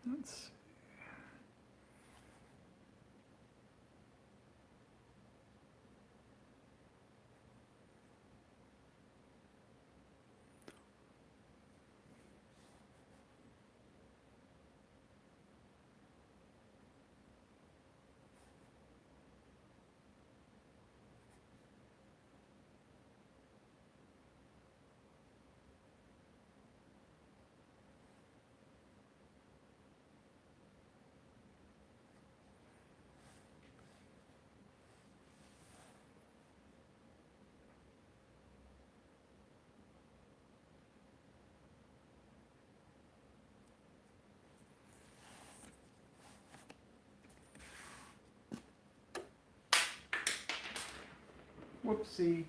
Let's whoopsie.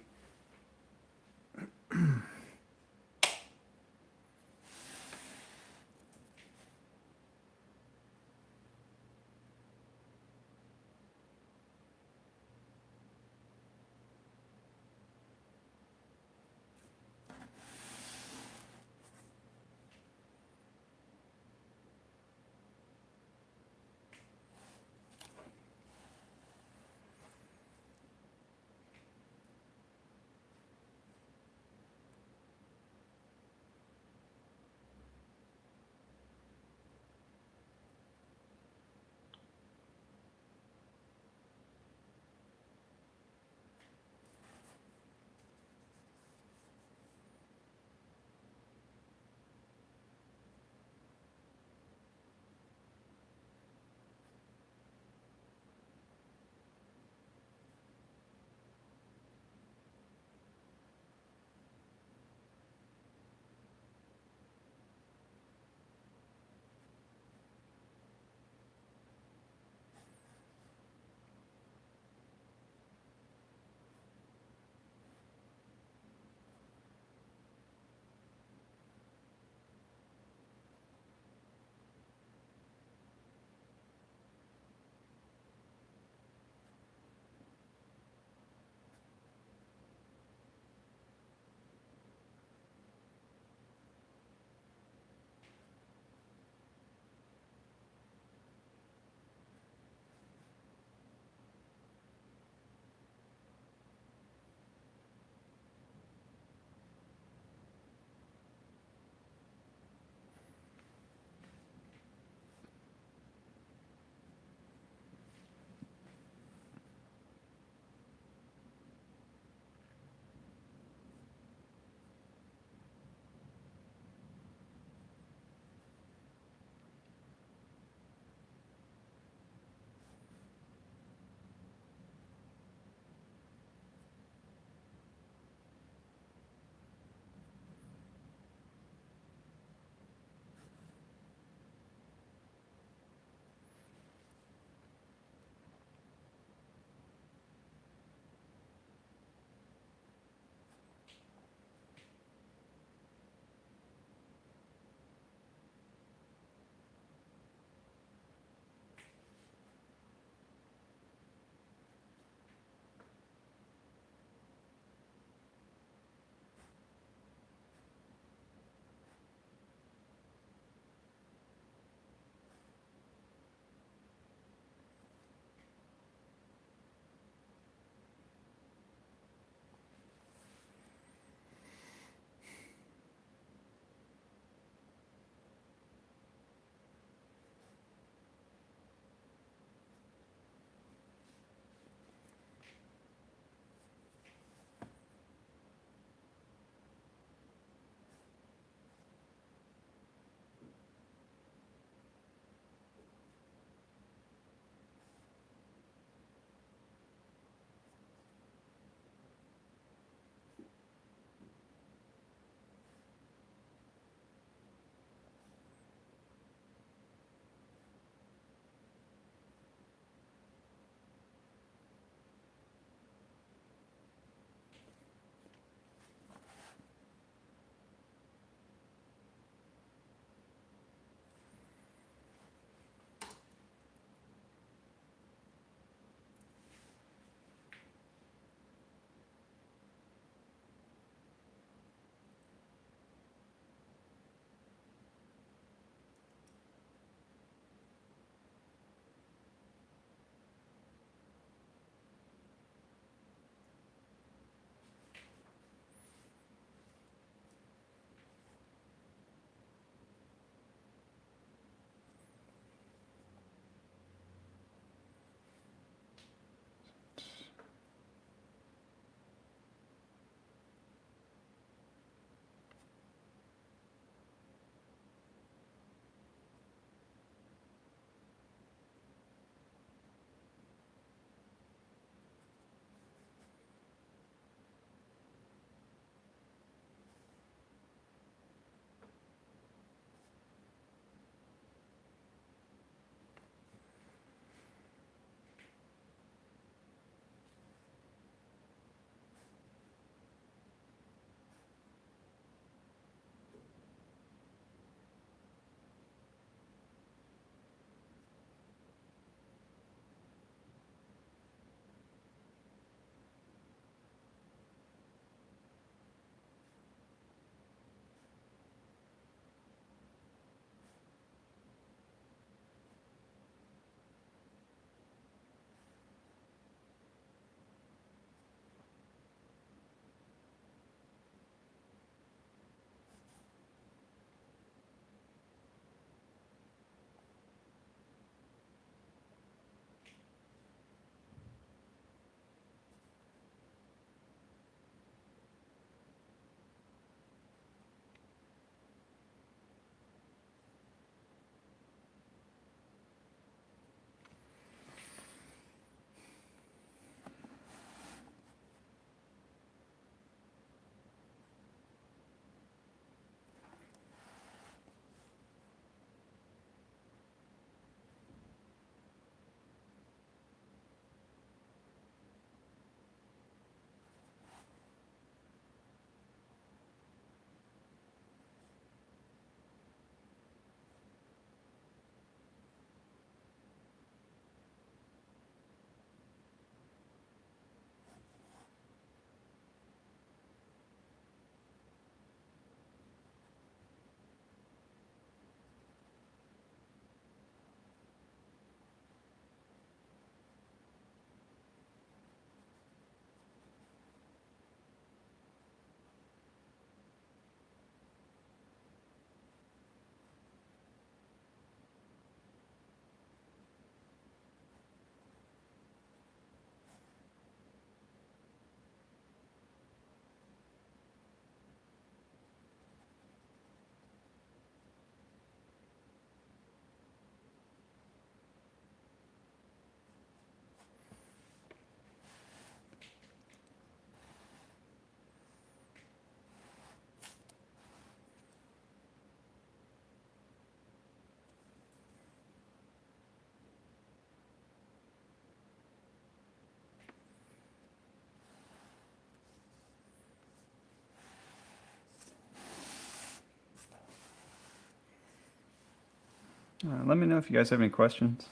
Let me know if you guys have any questions.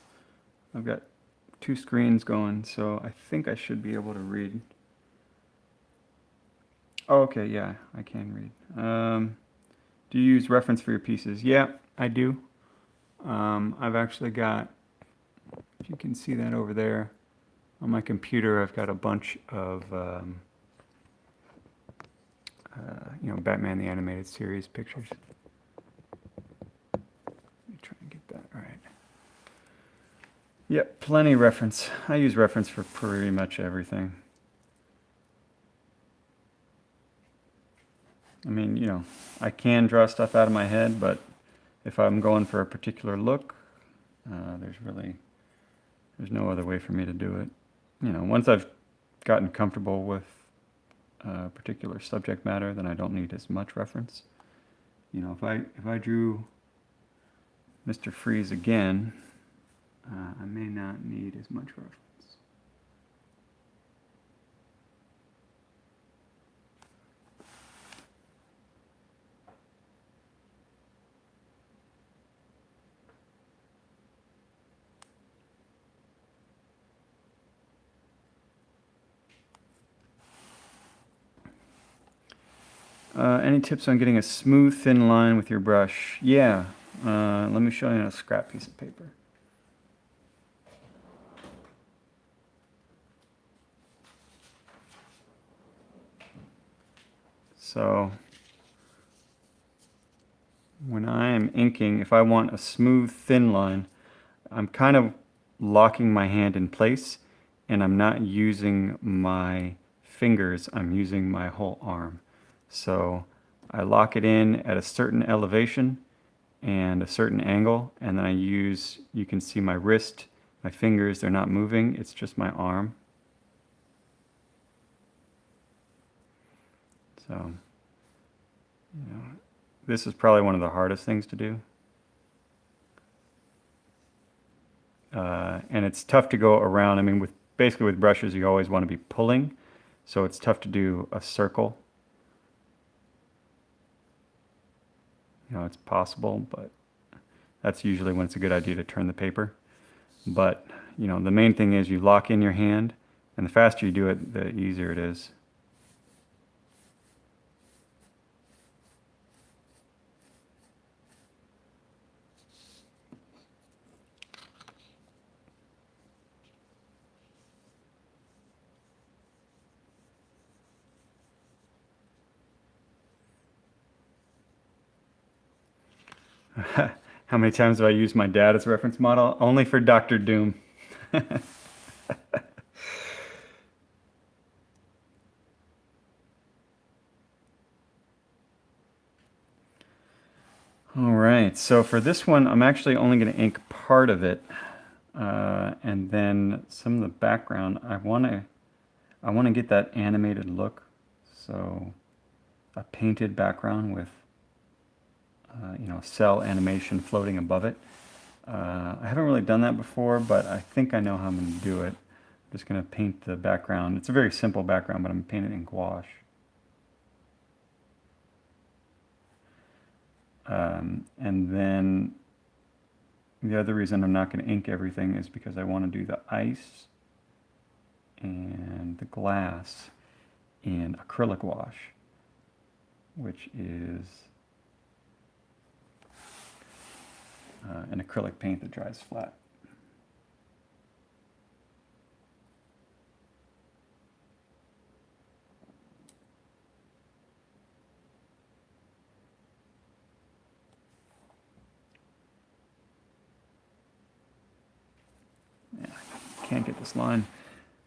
I've got 2 screens going, so I think I should be able to read. Oh, okay, yeah, I can read. Do you use reference for your pieces? Yeah, I do. I've actually got, if you can see that over there, on my computer, I've got a bunch of, Batman the Animated Series pictures. Let me try and get that right. Yep, plenty reference. I use reference for pretty much everything. I mean, I can draw stuff out of my head, but if I'm going for a particular look, there's no other way for me to do it. Once I've gotten comfortable with a particular subject matter, then I don't need as much reference. If I drew Mr. Freeze again, I may not need as much reference. Any tips on getting a smooth, thin line with your brush? Yeah. Let me show you on a scrap piece of paper. So when I'm inking, if I want a smooth, thin line, I'm kind of locking my hand in place, and I'm not using my fingers, I'm using my whole arm. So I lock it in at a certain elevation and a certain angle, and then you can see my wrist, my fingers, they're not moving, it's just my arm. So, this is probably one of the hardest things to do. And it's tough to go around. I mean, basically with brushes, you always want to be pulling, so it's tough to do a circle. It's possible, but that's usually when it's a good idea to turn the paper. But, the main thing is you lock in your hand, and the faster you do it, the easier it is. How many times have I used my dad as a reference model? Only for Dr. Doom. All right, so for this one, I'm actually only going to ink part of it, and then some of the background. I want to get that animated look, so a painted background with cell animation floating above it. I haven't really done that before, but I think I know how I'm going to do it. I'm just going to paint the background. It's a very simple background, but I'm going to paint it in gouache. And then the other reason I'm not going to ink everything is because I want to do the ice and the glass in acrylic wash, which is an acrylic paint that dries flat. Yeah, I can't get this line.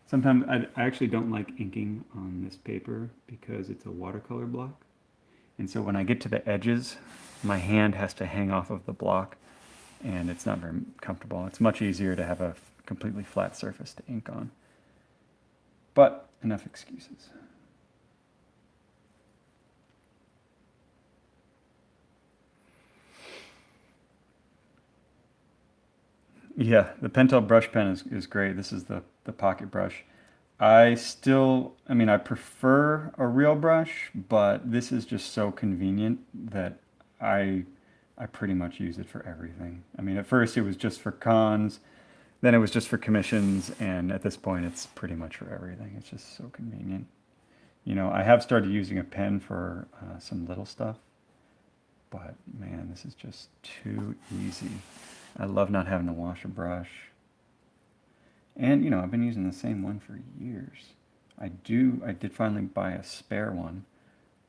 Sometimes I actually don't like inking on this paper because it's a watercolor block. And so when I get to the edges, my hand has to hang off of the block, and it's not very comfortable. It's much easier to have a completely flat surface to ink on. But enough excuses. Yeah, the Pentel brush pen is great. This is the pocket brush. I prefer a real brush, but this is just so convenient that I I pretty much use it for everything. I mean, at first it was just for cons, then it was just for commissions, and at this point it's pretty much for everything. It's just so convenient. You know, I have started using a pen for some little stuff, but man, this is just too easy. I love not having to wash a brush. And, you know, I've been using the same one for years. I did finally buy a spare one,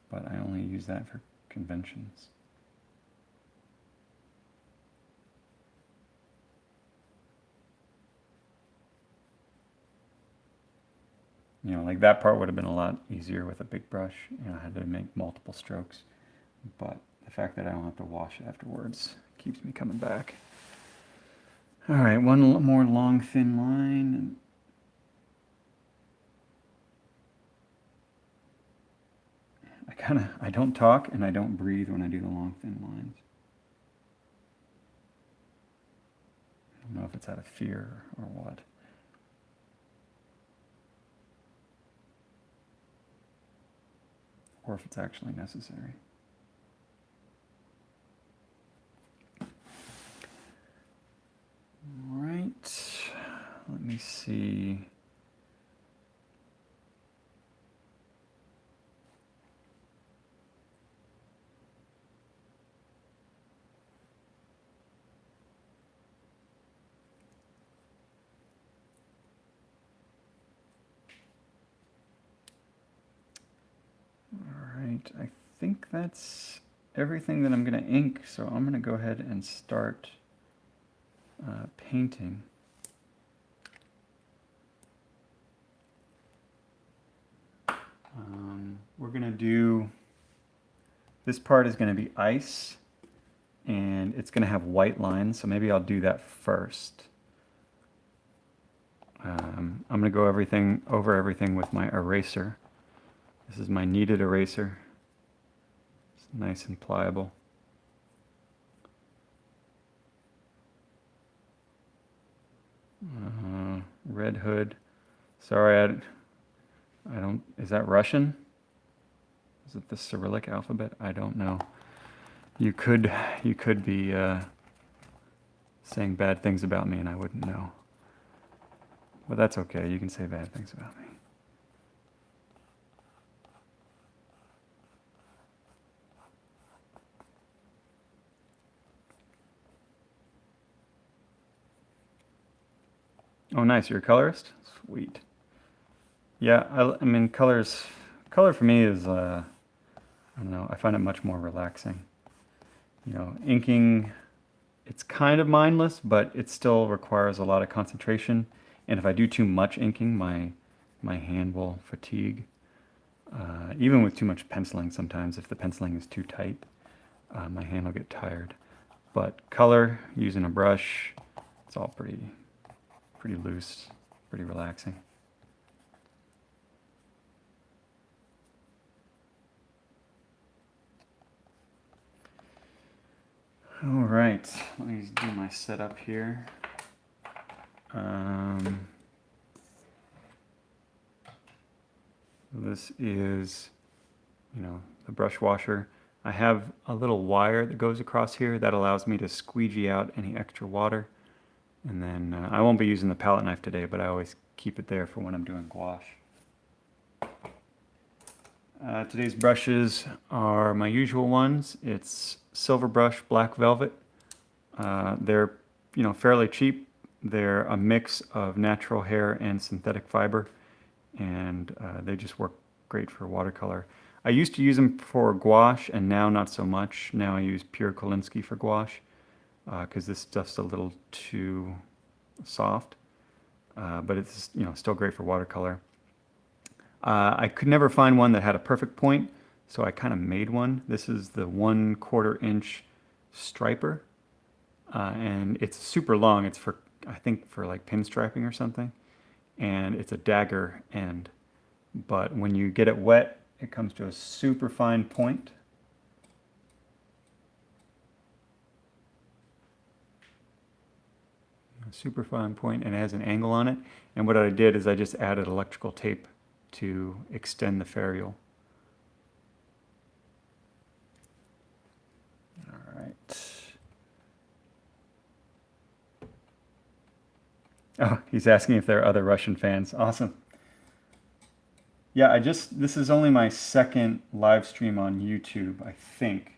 but I only use that for conventions. You know, like that part would have been a lot easier with a big brush. You know, I had to make multiple strokes. But the fact that I don't have to wash it afterwards keeps me coming back. All right, one more long, thin line. I don't talk and I don't breathe when I do the long, thin lines. I don't know if it's out of fear or what. Or if it's actually necessary. All right, let me see. I think that's everything that I'm going to ink, so I'm going to go ahead and start painting. We're going to do, this part is going to be ice, and it's going to have white lines, so maybe I'll do that first. I'm going to go over everything with my eraser. This is my kneaded eraser. It's nice and pliable. Red Hood. Sorry, I don't, is that Russian? Is it the Cyrillic alphabet? I don't know. You could be saying bad things about me and I wouldn't know. But that's okay, you can say bad things about me. Oh, nice. You're a colorist? Sweet. Yeah, I mean, color for me is, I don't know, I find it much more relaxing. You know, inking, it's kind of mindless, but it still requires a lot of concentration. And if I do too much inking, my hand will fatigue. Even with too much penciling sometimes, if the penciling is too tight, my hand will get tired. But color, using a brush, it's all pretty loose, pretty relaxing. All right, let me do my setup here. This is, you know, the brush washer. I have a little wire that goes across here that allows me to squeegee out any extra water. And then I won't be using the palette knife today, but I always keep it there for when I'm doing gouache. Today's brushes are my usual ones. It's Silver Brush Black Velvet. They're, you know, fairly cheap. They're a mix of natural hair and synthetic fiber, and they just work great for watercolor. I used to use them for gouache, and now not so much. Now I use pure Kolinsky for gouache, because this stuff's a little too soft, but it's, you know, still great for watercolor. I could never find one that had a perfect point, so I kind of made one. This is the 1/4 inch striper, and it's super long. It's for, I think, for like pinstriping or something, and it's a dagger end. But when you get it wet, it comes to a super fine point. A super fine point, and it has an angle on it. And what I did is I just added electrical tape to extend the ferrule. All right. Oh, he's asking if there are other Russian fans. Awesome. Yeah, this is only my second live stream on YouTube, I think.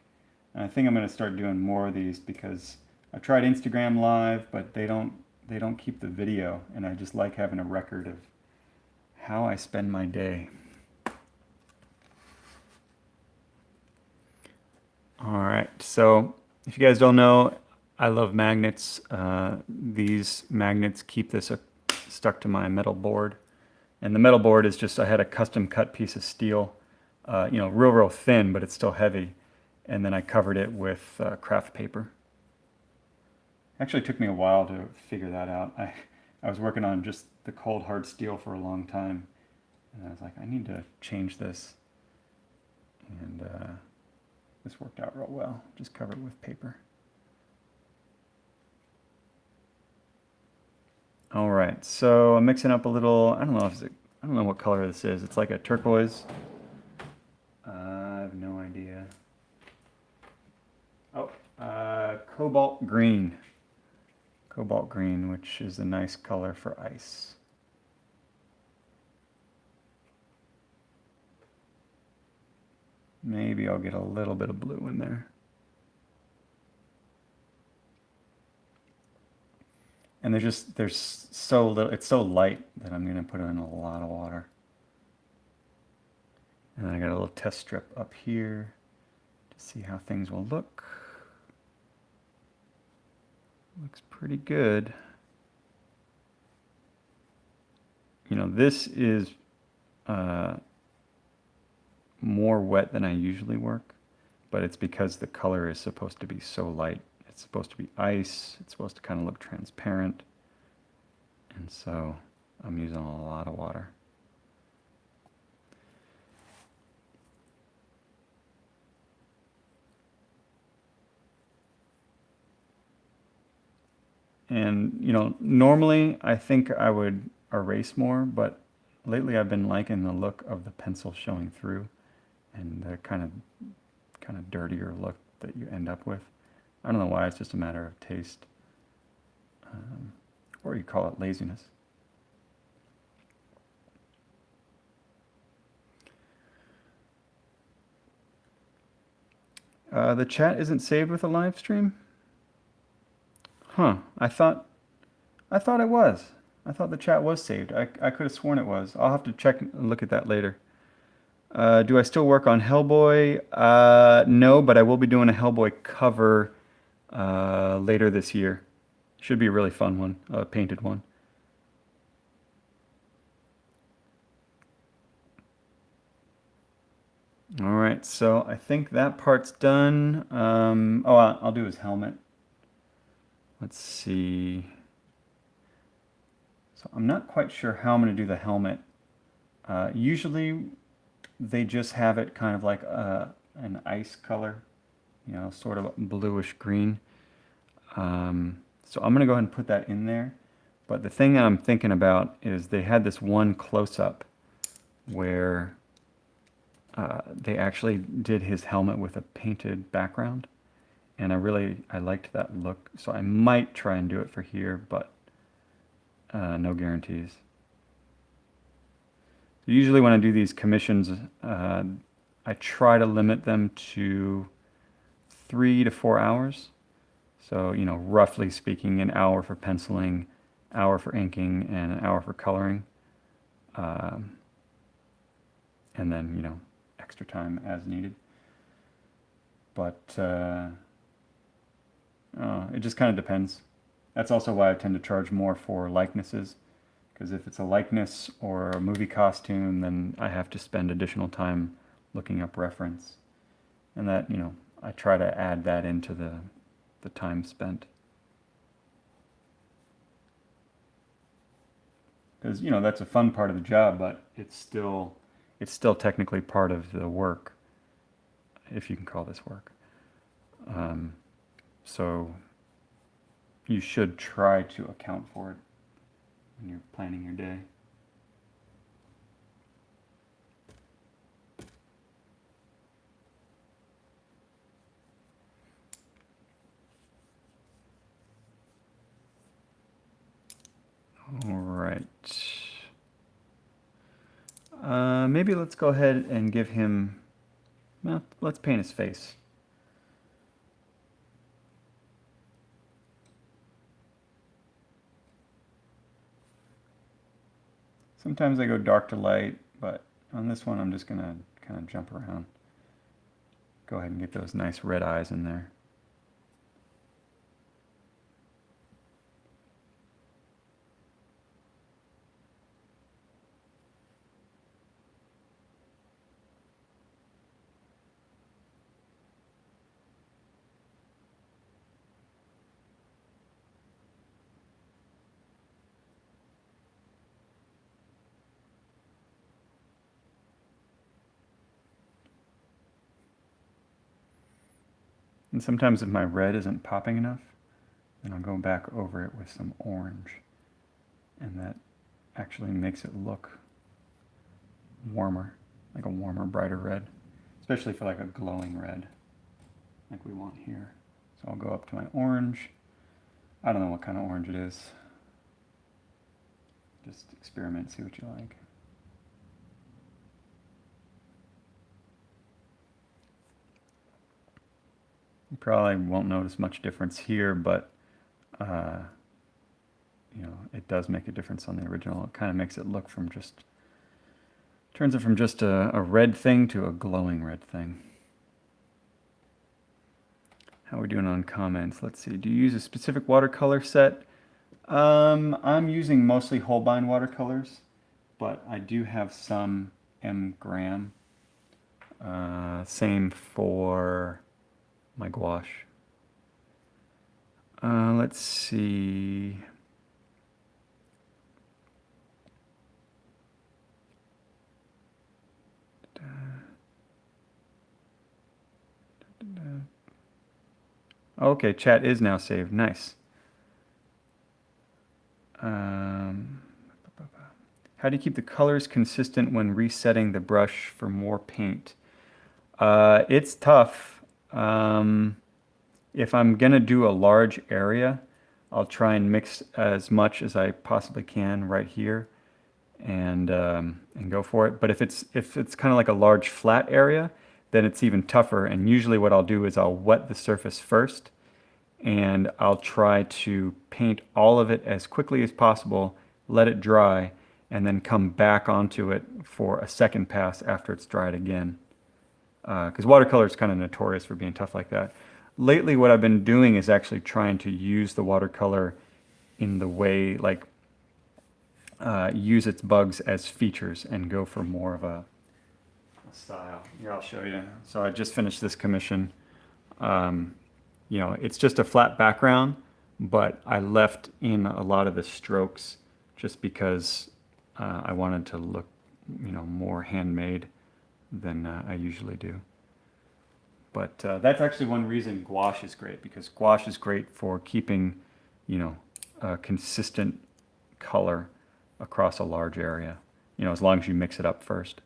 And I think I'm going to start doing more of these because I tried Instagram Live, but they don't keep the video, and I just like having a record of how I spend my day. All right, so if you guys don't know, I love magnets. These magnets keep this stuck to my metal board. And the metal board is just, I had a custom cut piece of steel, real thin, but it's still heavy. And then I covered it with craft paper. Actually, it took me a while to figure that out. I was working on just the cold hard steel for a long time. And I was like, I need to change this. And this worked out real well. Just cover it with paper. All right, so I'm mixing up a little, I don't know what color this is. It's like a turquoise. I have no idea. Oh, cobalt green. Cobalt green, which is a nice color for ice. Maybe I'll get a little bit of blue in there. And there's so little, it's so light that I'm gonna put in a lot of water. And then I got a little test strip up here to see how things will look. Looks pretty good. You know, this is more wet than I usually work, but it's because the color is supposed to be so light. It's supposed to be ice. It's supposed to kind of look transparent. And so I'm using a lot of water. And, normally I think I would erase more, but lately I've been liking the look of the pencil showing through and the kind of dirtier look that you end up with. I don't know why, it's just a matter of taste. Or you call it laziness. The chat isn't saved with a live stream? Huh, I thought it was. I thought the chat was saved. I could have sworn it was. I'll have to check and look at that later. Do I still work on Hellboy? No, but I will be doing a Hellboy cover later this year. Should be a really fun one, a painted one. All right, so I think that part's done. I'll do his helmet. Let's see. So I'm not quite sure how I'm going to do the helmet. Usually they just have it kind of like an ice color, sort of bluish green. So I'm going to go ahead and put that in there. But the thing that I'm thinking about is they had this one close-up where they actually did his helmet with a painted background. And I liked that look. So I might try and do it for here, but no guarantees. Usually when I do these commissions, I try to limit them to 3 to 4 hours. So, roughly speaking, an hour for penciling, hour for inking, and an hour for coloring. And then, extra time as needed. But it just kind of depends. That's also why I tend to charge more for likenesses. Because if it's a likeness or a movie costume, then I have to spend additional time looking up reference. And that, I try to add that into the time spent. Because, that's a fun part of the job, but it's still technically part of the work, if you can call this work. So you should try to account for it when you're planning your day. All right. Maybe let's go ahead and give him, well, let's paint his face. Sometimes I go dark to light, but on this one I'm just going to kind of jump around. Go ahead and get those nice red eyes in there. And sometimes if my red isn't popping enough, then I'll go back over it with some orange. And that actually makes it look warmer, like a warmer, brighter red, especially for like a glowing red, like we want here. So I'll go up to my orange. I don't know what kind of orange it is. Just experiment, see what you like. You probably won't notice much difference here, but you know, it does make a difference on the original. It kind of makes it look from just, turns it from just a red thing to a glowing red thing. How are we doing on comments? Let's see. Do you use a specific watercolor set? I'm using mostly Holbein watercolors, but I do have some M. Graham. Same for my gouache. Let's see. Okay, chat is now saved. Nice. How do you keep the colors consistent when resetting the brush for more paint? It's tough. If I'm gonna do a large area, I'll try and mix as much as I possibly can right here, and go for it. But if it's kind of like a large flat area, then it's even tougher. And usually what I'll do is I'll wet the surface first, and I'll try to paint all of it as quickly as possible, let it dry, and then come back onto it for a second pass after it's dried again. Because watercolor is kind of notorious for being tough like that. Lately, what I've been doing is actually trying to use the watercolor in the way, like, use its bugs as features and go for more of a style. Here, I'll show you. So I just finished this commission. You know, it's just a flat background, but I left in a lot of the strokes just because I wanted to look, you know, more handmade than I usually do. But that's actually one reason gouache is great, because gouache is great for keeping, you know, a consistent color across a large area, you know, as long as you mix it up first.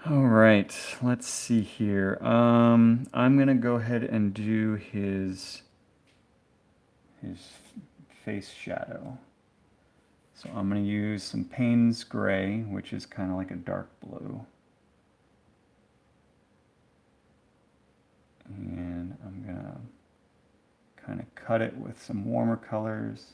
All right, let's see here. I'm gonna go ahead and do his face shadow. So I'm gonna use some Payne's Gray, which is kind of like a dark blue. And I'm gonna kind of cut it with some warmer colors.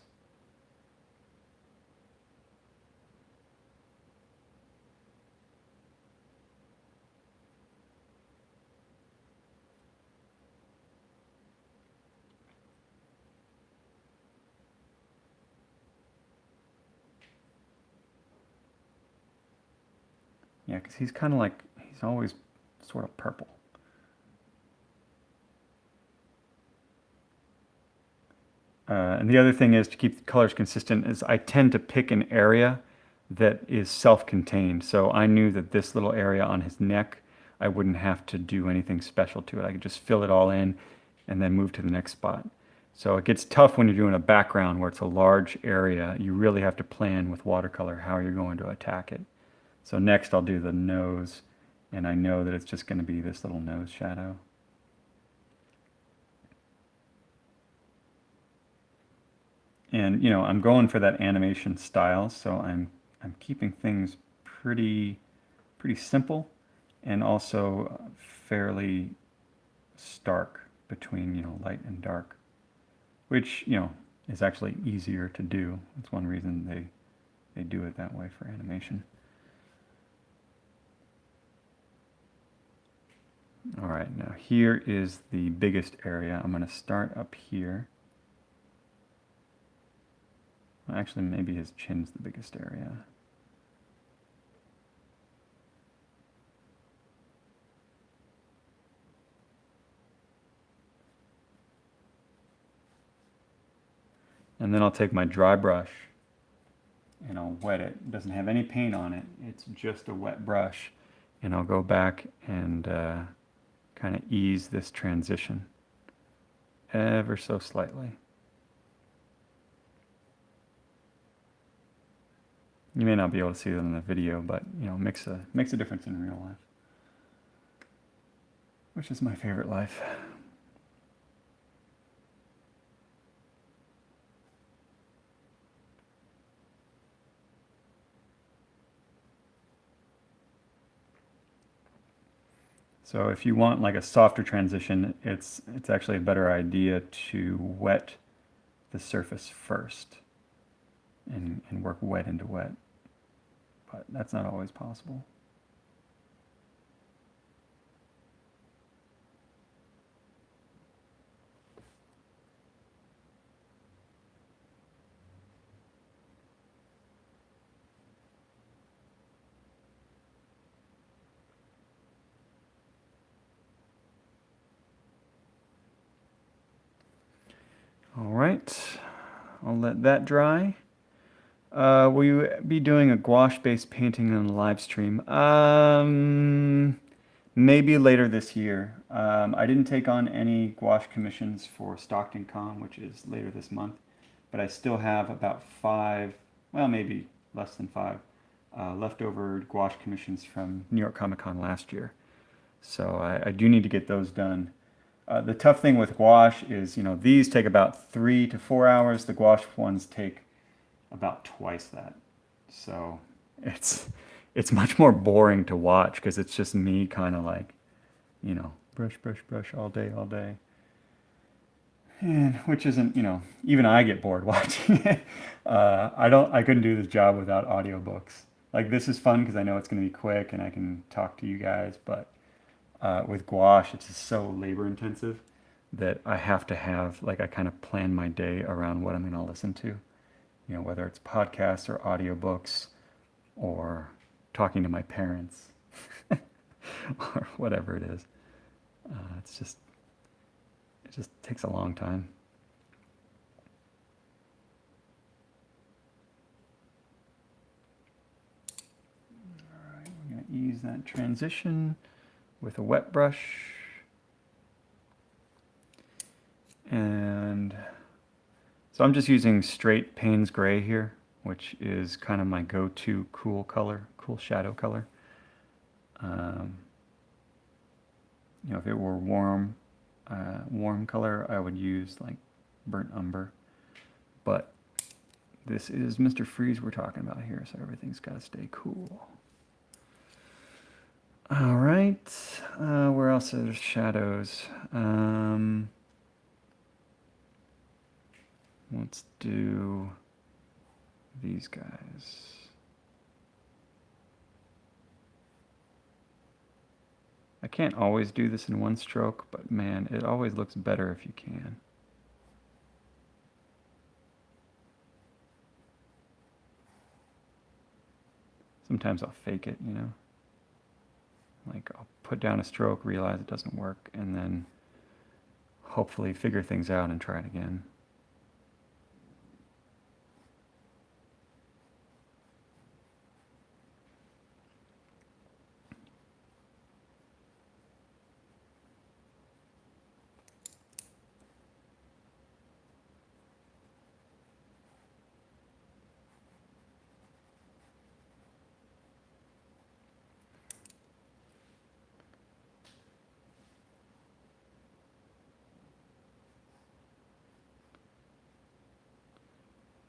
Yeah, because he's kind of like, he's always sort of purple. And the other thing is, to keep the colors consistent, is I tend to pick an area that is self-contained. So I knew that this little area on his neck, I wouldn't have to do anything special to it. I could just fill it all in and then move to the next spot. So it gets tough when you're doing a background where it's a large area. You really have to plan with watercolor how you're going to attack it. So next I'll do the nose, and I know that it's just going to be this little nose shadow. And I'm going for that animation style, so I'm keeping things pretty simple, and also fairly stark between light and dark, which is actually easier to do. That's one reason they do it that way for animation. All right, now here is the biggest area. I'm going to start up here. Actually, maybe his chin's the biggest area. And then I'll take my dry brush and I'll wet it. It doesn't have any paint on it. It's just a wet brush. And I'll go back and kind of ease this transition ever so slightly. You may not be able to see that in the video, but makes a difference in real life, which is my favorite life. So if you want like a softer transition, it's actually a better idea to wet the surface first and work wet into wet. But that's not always possible. All right, I'll let that dry. Will you be doing a gouache-based painting on the live stream? Maybe later this year. I didn't take on any gouache commissions for Stockton Con, which is later this month, but I still have about 5, well, maybe less than 5, leftover gouache commissions from New York Comic Con last year. So I do need to get those done. The tough thing with gouache is, these take about 3 to 4 hours. The gouache ones take about twice that. So it's much more boring to watch because it's just me kind of like, brush, brush, brush all day, all day. And which isn't, even I get bored watching it. I couldn't do this job without audiobooks. Like this is fun because I know it's going to be quick and I can talk to you guys, but with gouache, it's just so labor intensive that I have to have, like, I kind of plan my day around what I'm going to listen to. Whether it's podcasts or audiobooks or talking to my parents or whatever it is. It just takes a long time. All right, we're going to ease that transition with a wet brush. And so I'm just using straight Payne's Gray here, which is kind of my go-to cool color, cool shadow color. If it were warm color, I would use like burnt umber. But this is Mr. Freeze we're talking about here, so everything's got to stay cool. All right, where else are there shadows? Let's do these guys. I can't always do this in one stroke, but man, it always looks better if you can. Sometimes I'll fake it, Like I'll put down a stroke, realize it doesn't work, and then hopefully figure things out and try it again.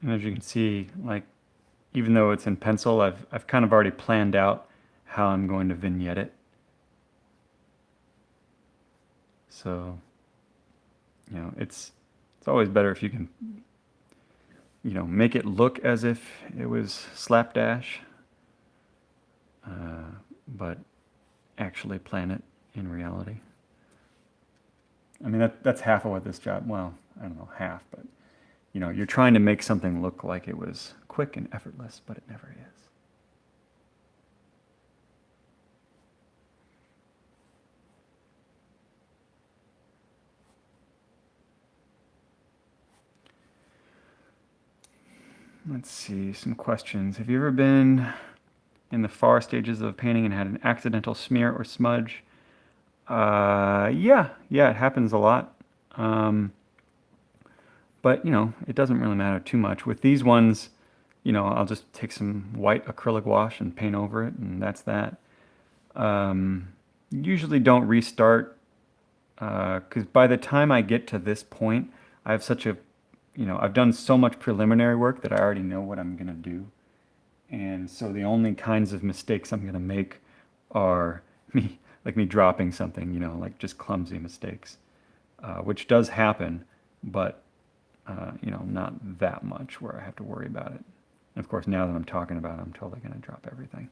And as you can see, like, even though it's in pencil, I've kind of already planned out how I'm going to vignette it. So, it's always better if you can, make it look as if it was slapdash, but actually plan it in reality. I mean, that's half of what this job, well, I don't know, half, but, you're trying to make something look like it was quick and effortless, but it never is. Let's see, some questions. Have you ever been in the far stages of painting and had an accidental smear or smudge? Yeah, it happens a lot. But, it doesn't really matter too much. With these ones, I'll just take some white acrylic wash and paint over it, and that's that. Usually don't restart, because by the time I get to this point, I have such a, I've done so much preliminary work that I already know what I'm going to do. And so the only kinds of mistakes I'm going to make are me dropping something, like just clumsy mistakes, which does happen, but, not that much where I have to worry about it. And of course, now that I'm talking about it, I'm totally going to drop everything.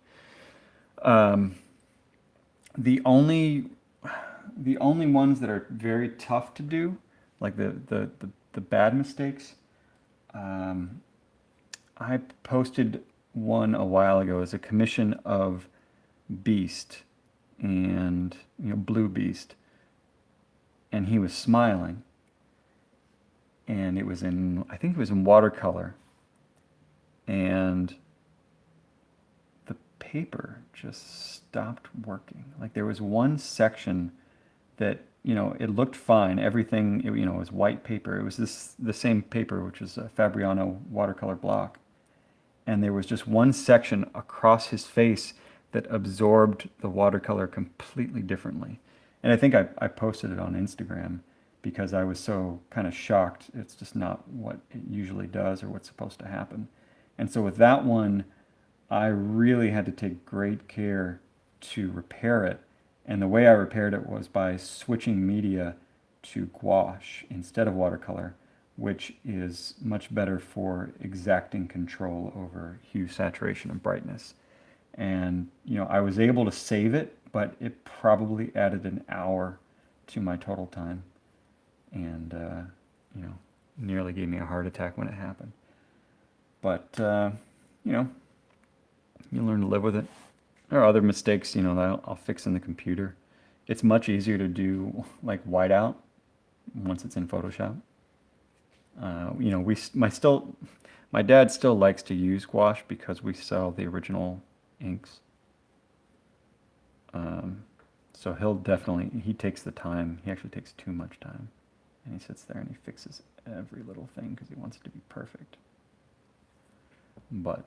The only ones that are very tough to do, like the bad mistakes, I posted one a while ago as a commission of Beast and Blue Beast, and he was smiling, and it was I think it was in watercolor, and the paper just stopped working. Like there was one section that it looked fine. Everything it was white paper. It was the same paper, which is a Fabriano watercolor block, and there was just one section across his face that absorbed the watercolor completely differently. And I think I posted it on Instagram because I was so kind of shocked. It's just not what it usually does or what's supposed to happen. And so with that one, I really had to take great care to repair it. And the way I repaired it was by switching media to gouache instead of watercolor, which is much better for exacting control over hue, saturation, and brightness. And, I was able to save it, but it probably added an hour to my total time. And, nearly gave me a heart attack when it happened. But, you learn to live with it. There are other mistakes, that I'll fix in the computer. It's much easier to do like whiteout once it's in Photoshop. My dad still likes to use gouache because we sell the original inks. So he takes the time. He actually takes too much time. And he sits there and he fixes every little thing because he wants it to be perfect. But,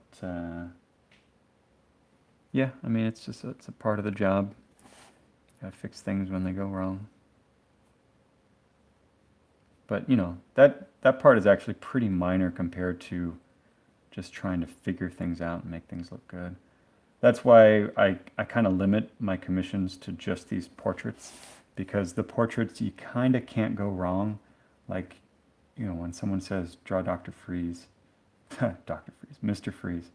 yeah, I mean, it's a part of the job. Gotta fix things when they go wrong. But, that part is actually pretty minor compared to just trying to figure things out and make things look good. That's why I kind of limit my commissions to just these portraits, because the portraits you kind of can't go wrong. Like, when someone says, draw Dr. Freeze, Dr. Freeze, Mr. Freeze,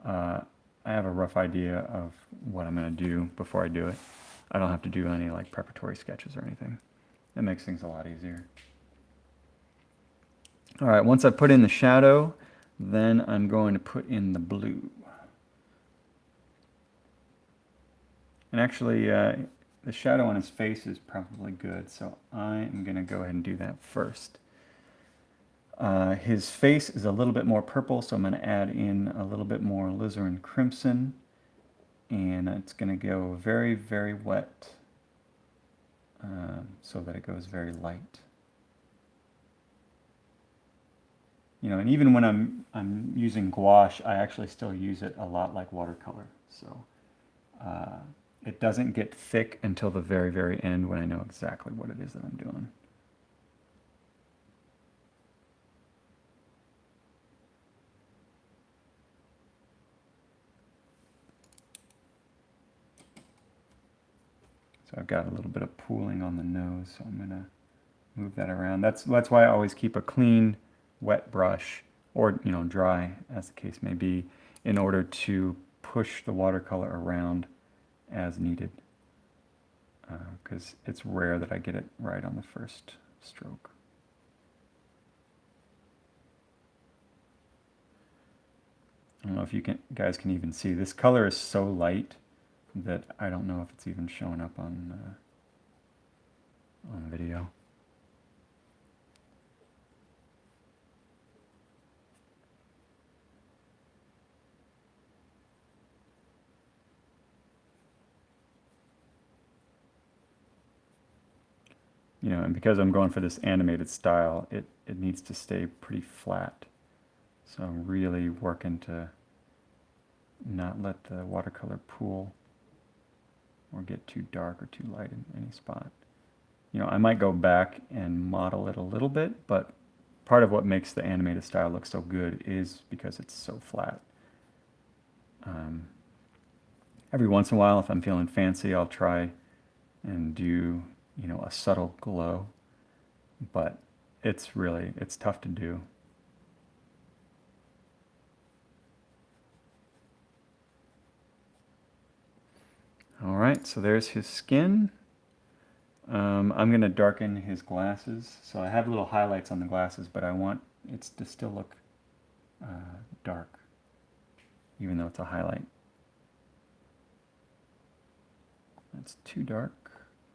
I have a rough idea of what I'm going to do before I do it. I don't have to do any like preparatory sketches or anything. It makes things a lot easier. All right, once I put in the shadow, then I'm going to put in the blue. And actually, the shadow on his face is probably good, so I am going to go ahead and do that first. His face is a little bit more purple, so I'm going to add in a little bit more alizarin crimson, and it's going to go very, very wet, so that it goes very light. And even when I'm using gouache, I actually still use it a lot like watercolor. So it doesn't get thick until the very, very end when I know exactly what it is that I'm doing. So I've got a little bit of pooling on the nose, so I'm going to move that around. That's why I always keep a clean, wet brush, or dry, as the case may be, in order to push the watercolor around as needed. Because it's rare that I get it right on the first stroke. I don't know if you guys can even see. This color is so light that I don't know if it's even showing up on video. And because I'm going for this animated style, it needs to stay pretty flat. So I'm really working to not let the watercolor pool or get too dark or too light in any spot. I might go back and model it a little bit, but part of what makes the animated style look so good is because it's so flat. Every once in a while, if I'm feeling fancy, I'll try and do, a subtle glow, but it's tough to do. All right, so there's his skin. I'm going to darken his glasses. So I have little highlights on the glasses, but I want it to still look dark, even though it's a highlight. That's too dark,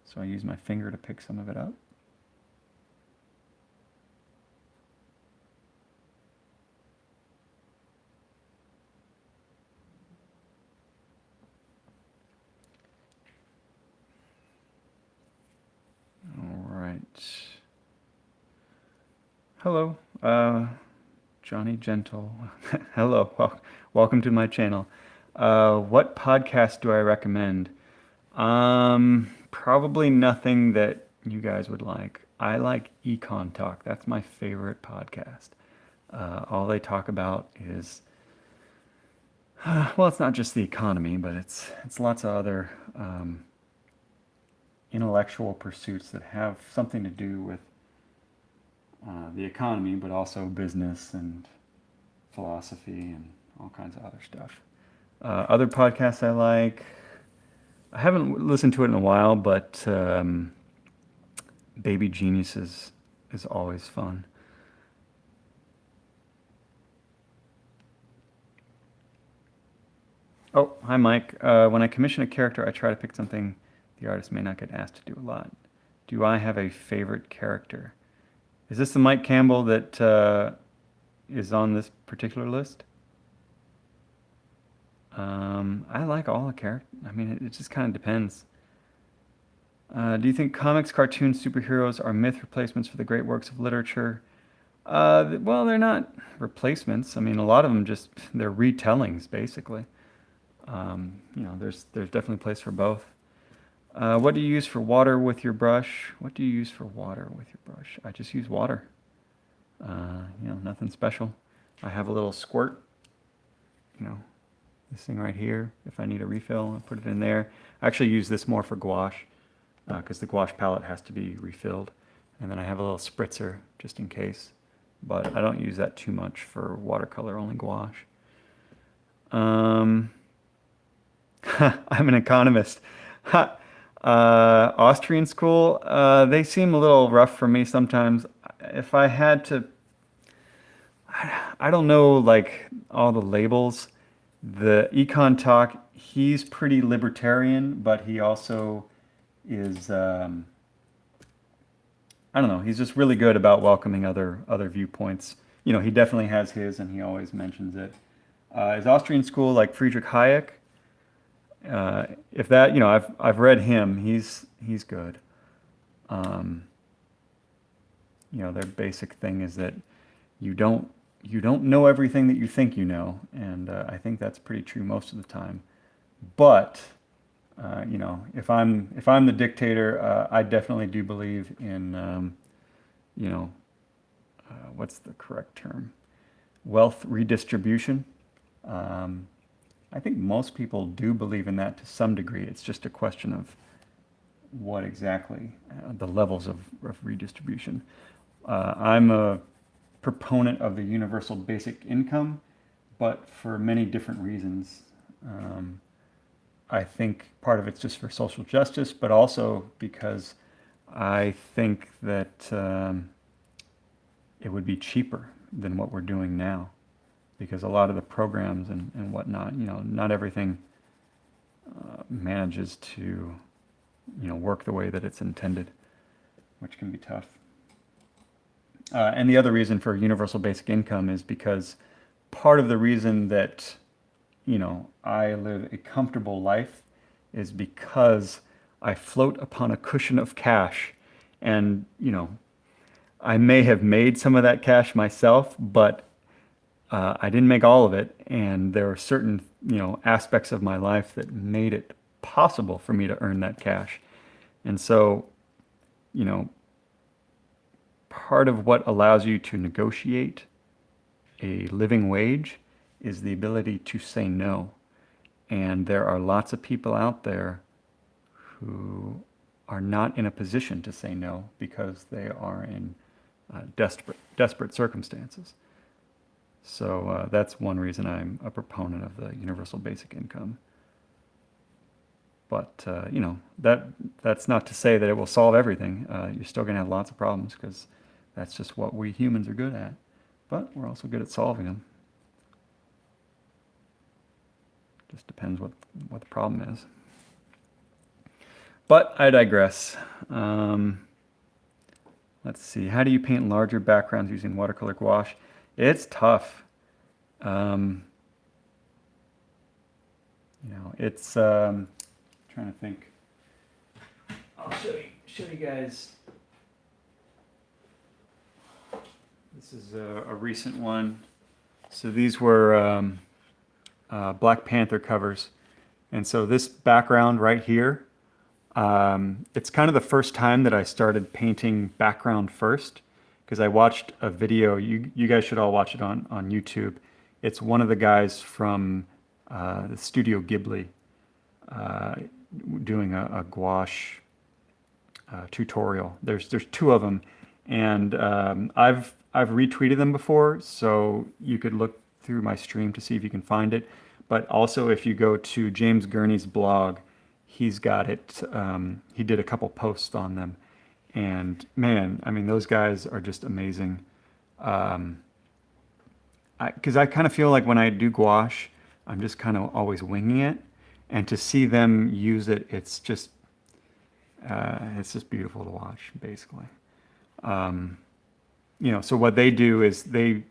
so I use my finger to pick some of it up. Hello, Johnny Gentle. Hello, welcome to my channel. What podcast do I recommend? Probably nothing that you guys would like. I like Econ Talk. That's my favorite podcast. All they talk about is, well, it's not just the economy, but it's lots of other intellectual pursuits that have something to do with the economy, but also business and philosophy and all kinds of other stuff. Other podcasts I like, I haven't listened to it in a while, but Baby Geniuses is always fun. Oh, hi Mike. When I commission a character, I try to pick something the artist may not get asked to do a lot. Do I have a favorite character? Is this the Mike Campbell that is on this particular list? I like all the characters. I mean, it just kind of depends. Do you think comics, cartoons, superheroes are myth replacements for the great works of literature? Well, they're not replacements. I mean, a lot of them they're retellings, basically. There's definitely a place for both. What do you use for water with your brush? What do you use for water with your brush? I just use water. Nothing special. I have a little squirt, this thing right here. If I need a refill, I put it in there. I actually use this more for gouache, because the gouache palette has to be refilled. And then I have a little spritzer just in case. But I don't use that too much for watercolor, only gouache. I'm an economist. Austrian school, they seem a little rough for me sometimes. If I had to, I don't know, like all the labels. The Econ Talk, he's pretty libertarian, but he also is, I don't know, he's just really good about welcoming other viewpoints. He definitely has his, and he always mentions it. Is Austrian school like Friedrich Hayek? If that, I've read him. He's good. Their basic thing is that you don't know everything that you think you know, and I think that's pretty true most of the time. But if I'm the dictator, I definitely do believe in what's the correct term? Wealth redistribution. I think most people do believe in that to some degree. It's just a question of what exactly the levels of redistribution. I'm a proponent of the universal basic income, but for many different reasons. I think part of it's just for social justice, but also because I think that it would be cheaper than what we're doing now, because a lot of the programs and whatnot, not everything manages to, work the way that it's intended, which can be tough. And the other reason for universal basic income is because part of the reason that, I live a comfortable life is because I float upon a cushion of cash. And, I may have made some of that cash myself, but I didn't make all of it. And there are certain, aspects of my life that made it possible for me to earn that cash. And so, you know, part of what allows you to negotiate a living wage is the ability to say no. And there are lots of people out there who are not in a position to say no because they are in desperate circumstances. So that's one reason I'm a proponent of the universal basic income. But that's not to say that it will solve everything. You're still going to have lots of problems because that's just what we humans are good at. But we're also good at solving them. Just depends what the problem is. But I digress. Let's see. How do you paint larger backgrounds using watercolor gouache? It's tough. It's trying to think. I'll show you guys. This is a recent one. So these were Black Panther covers, and so this background right here. It's kind of the first time that I started painting background first, because I watched a video. You guys should all watch it on YouTube. It's one of the guys from the Studio Ghibli doing a gouache tutorial. There's two of them, and I've retweeted them before, so you could look through my stream to see if you can find it. But also, if you go to James Gurney's blog, he's got it. He did a couple posts on them, and man, I mean, those guys are just amazing. Because I kind of feel like when I do gouache, I'm just kind of always winging it, and to see them use it, it's just beautiful to watch, basically. So what they do is they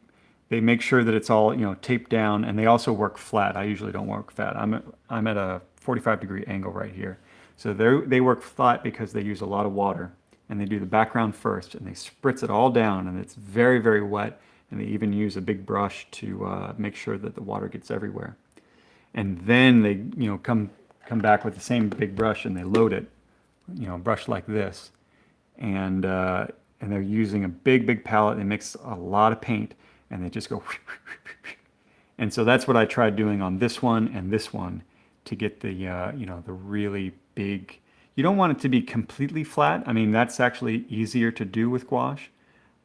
make sure that it's all taped down, and they also work flat. I usually don't work flat. I'm at a 45-degree angle right here. So they work flat because they use a lot of water, and they do the background first, and they spritz it all down, and it's very, very wet, and they even use a big brush to make sure that the water gets everywhere. And then they come back with the same big brush, and they load it, a brush like this, and they're using a big palette. They mix a lot of paint, and they just go. And so that's what I tried doing on this one and this one, to get the the really big. You don't want it to be completely flat. I mean, that's actually easier to do with gouache.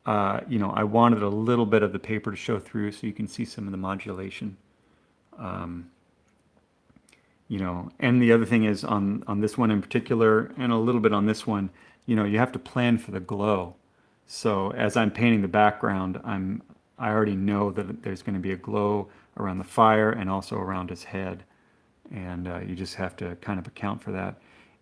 I wanted a little bit of the paper to show through, so you can see some of the modulation. And the other thing is on this one in particular, and a little bit on this one, you have to plan for the glow. So as I'm painting the background, I already know that there's going to be a glow around the fire and also around his head. And you just have to kind of account for that.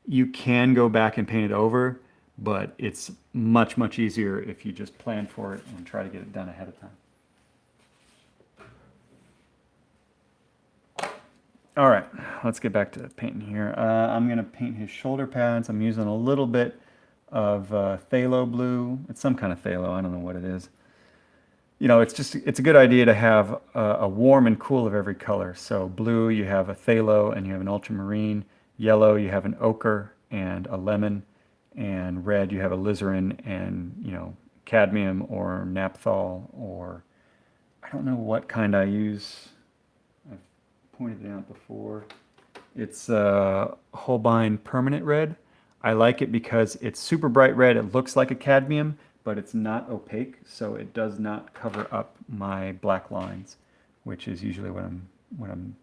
You can go back and paint it over, but it's much, much easier if you just plan for it and try to get it done ahead of time. All right, let's get back to painting here. I'm going to paint his shoulder pads. I'm using a little bit of phthalo blue. It's some kind of phthalo. I don't know what it is. It's a good idea to have a warm and cool of every color. So blue, you have a phthalo and you have an ultramarine. Yellow, you have an ochre and a lemon. And red, you have alizarin and, cadmium or naphthol, or I don't know what kind I use. I've pointed it out before. It's Holbein permanent red. I like it because it's super bright red. It looks like a cadmium, but it's not opaque, so it does not cover up my black lines, which is usually what I'm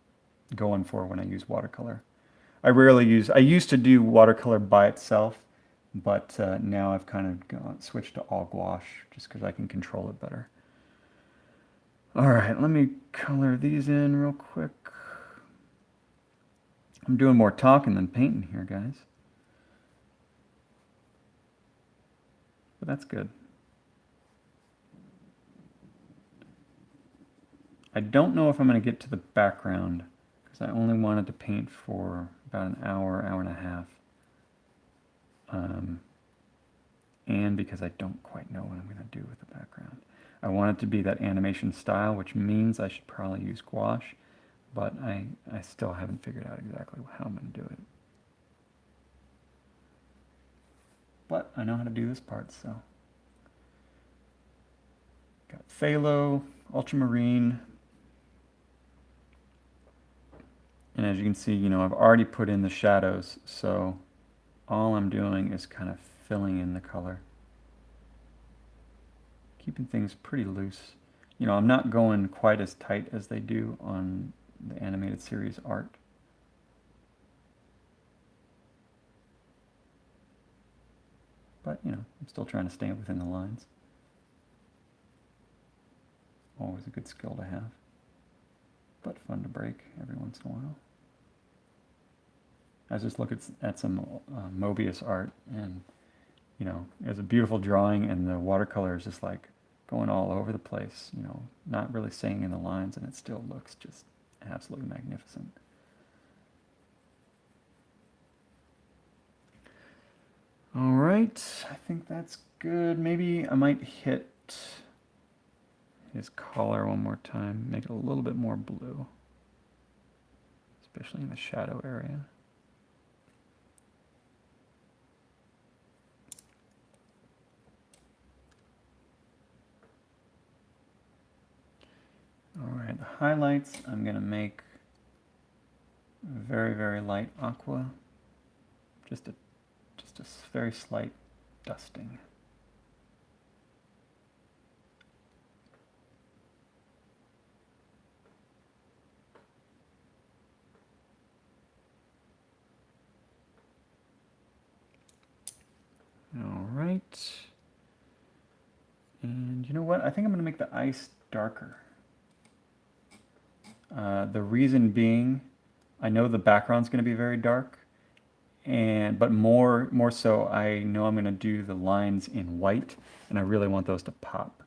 going for when I use watercolor. I used to do watercolor by itself, but now I've kind of switched to all gouache just because I can control it better. All right, let me color these in real quick. I'm doing more talking than painting here, guys. But that's good. I don't know if I'm going to get to the background because I only wanted to paint for about an hour, hour and a half. And because I don't quite know what I'm going to do with the background. I want it to be that animation style, which means I should probably use gouache, but I still haven't figured out exactly how I'm going to do it. But I know how to do this part, so. Got phthalo, ultramarine, and as you can see, I've already put in the shadows, so all I'm doing is kind of filling in the color. Keeping things pretty loose. I'm not going quite as tight as they do on the animated series art. But, I'm still trying to stay within the lines. Always a good skill to have. But fun to break every once in a while. I was just looking at some Mobius art, and, it was a beautiful drawing, and the watercolor is just like going all over the place, not really staying in the lines, and it still looks just absolutely magnificent. All right, I think that's good. Maybe I might hit his collar one more time, make it a little bit more blue, especially in the shadow area. All right, the highlights, I'm going to make very, very light aqua, just a very slight dusting. All right. And you know what? I think I'm going to make the ice darker. The reason being, I know the background's going to be very dark, but more so, I know I'm going to do the lines in white, and I really want those to pop.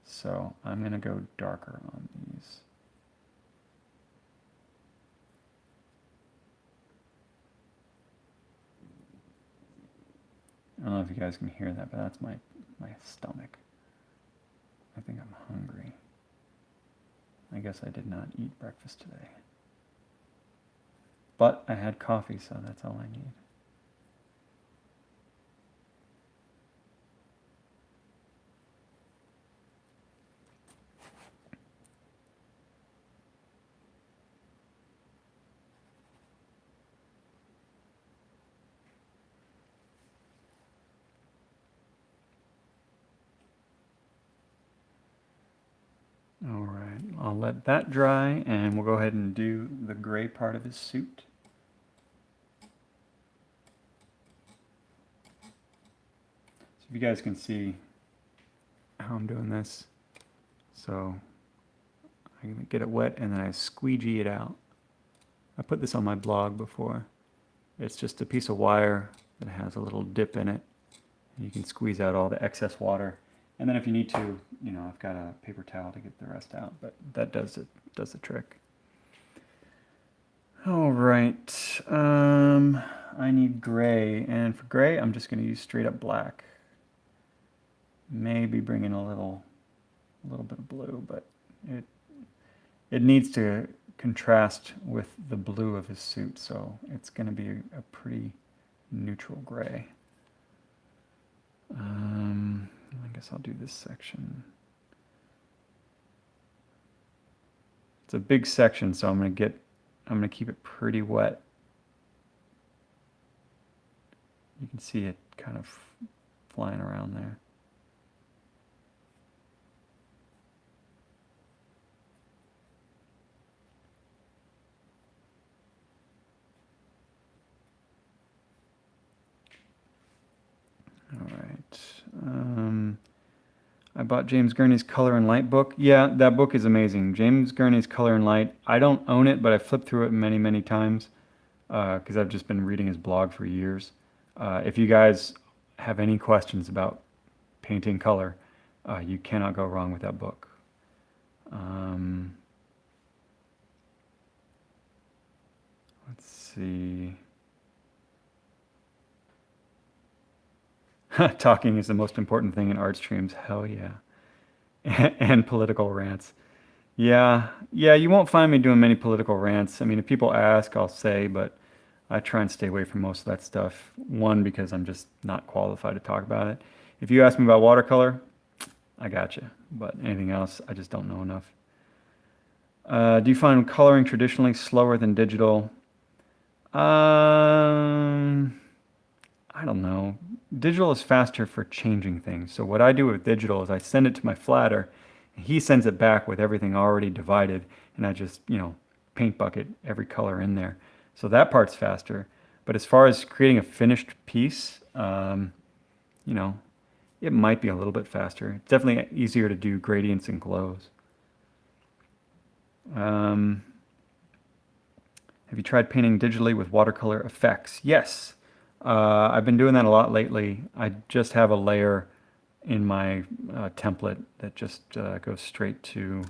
So I'm going to go darker on these. I don't know if you guys can hear that, but that's my stomach. I think I'm hungry. I guess I did not eat breakfast today. But I had coffee, so that's all I need. All right, I'll let that dry, and we'll go ahead and do the gray part of his suit. So if you guys can see how I'm doing this, so I get it wet and then I squeegee it out. I put this on my blog before. It's just a piece of wire that has a little dip in it. You can squeeze out all the excess water. And then if you need to, I've got a paper towel to get the rest out, but that does the trick. All right, I need gray, and for gray, I'm just going to use straight up black. Maybe bring in a little bit of blue, but it needs to contrast with the blue of his suit, so it's going to be a pretty neutral gray. I guess I'll do this section. It's a big section, so I'm going to keep it pretty wet. You can see it kind of flying around there. All right. I bought James Gurney's Color and Light book. Yeah, that book is amazing. James Gurney's Color and Light. I don't own it, but I flipped through it many, many times because I've just been reading his blog for years. If you guys have any questions about painting color, you cannot go wrong with that book. Let's see. Talking is the most important thing in art streams. Hell yeah. And political rants. Yeah, you won't find me doing many political rants. I mean, if people ask, I'll say, but I try and stay away from most of that stuff. One, because I'm just not qualified to talk about it. If you ask me about watercolor, I got you. But anything else, I just don't know enough. Do you find coloring traditionally slower than digital? I don't know. Digital is faster for changing things. So what I do with digital is I send it to my flatter, and he sends it back with everything already divided, and I just, paint bucket every color in there. So that part's faster. But as far as creating a finished piece, it might be a little bit faster. It's definitely easier to do gradients and glows. Have you tried painting digitally with watercolor effects? Yes. I've been doing that a lot lately. I just have a layer in my template that just goes straight to,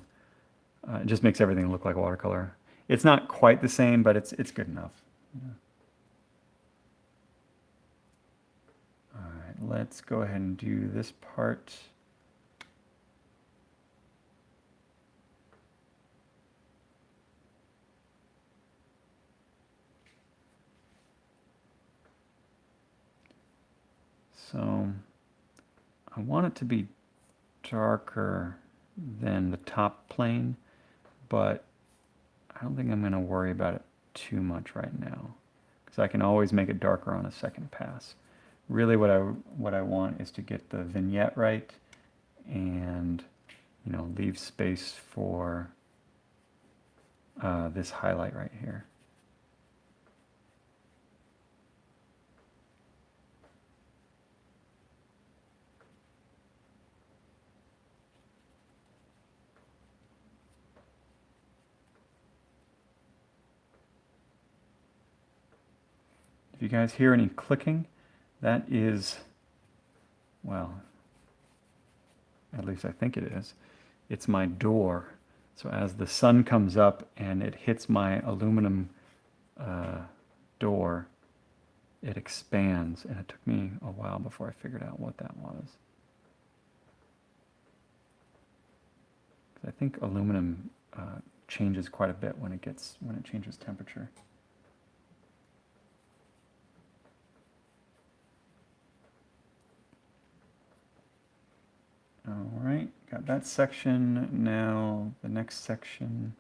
it just makes everything look like watercolor. It's not quite the same, but it's good enough. Yeah. All right, let's go ahead and do this part. So I want it to be darker than the top plane, but I don't think I'm going to worry about it too much right now because I can always make it darker on a second pass. Really what I want is to get the vignette right and leave space for this highlight right here. If you guys hear any clicking, that is, well, at least I think it is. It's my door. So as the sun comes up and it hits my aluminum door, it expands, and it took me a while before I figured out what that was. I think aluminum changes quite a bit when it changes temperature. All right, got that section. Now the next section.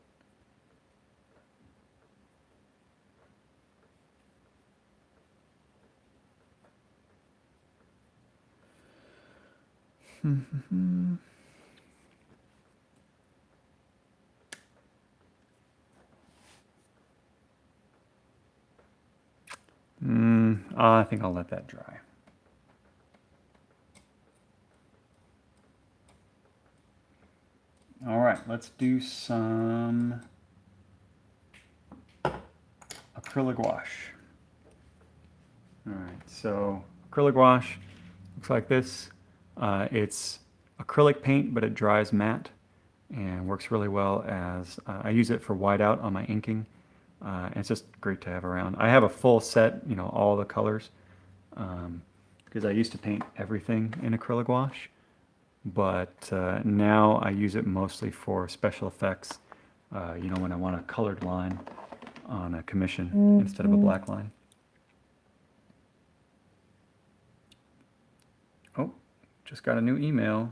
I think I'll let that dry. All right, let's do some acrylic wash. All right, so acrylic wash looks like this. It's acrylic paint, but it dries matte and works really well as, I use it for whiteout on my inking. And it's just great to have around. I have a full set, all the colors, because I used to paint everything in acrylic wash. But now I use it mostly for special effects, when I want a colored line on a commission instead of a black line. Oh, just got a new email.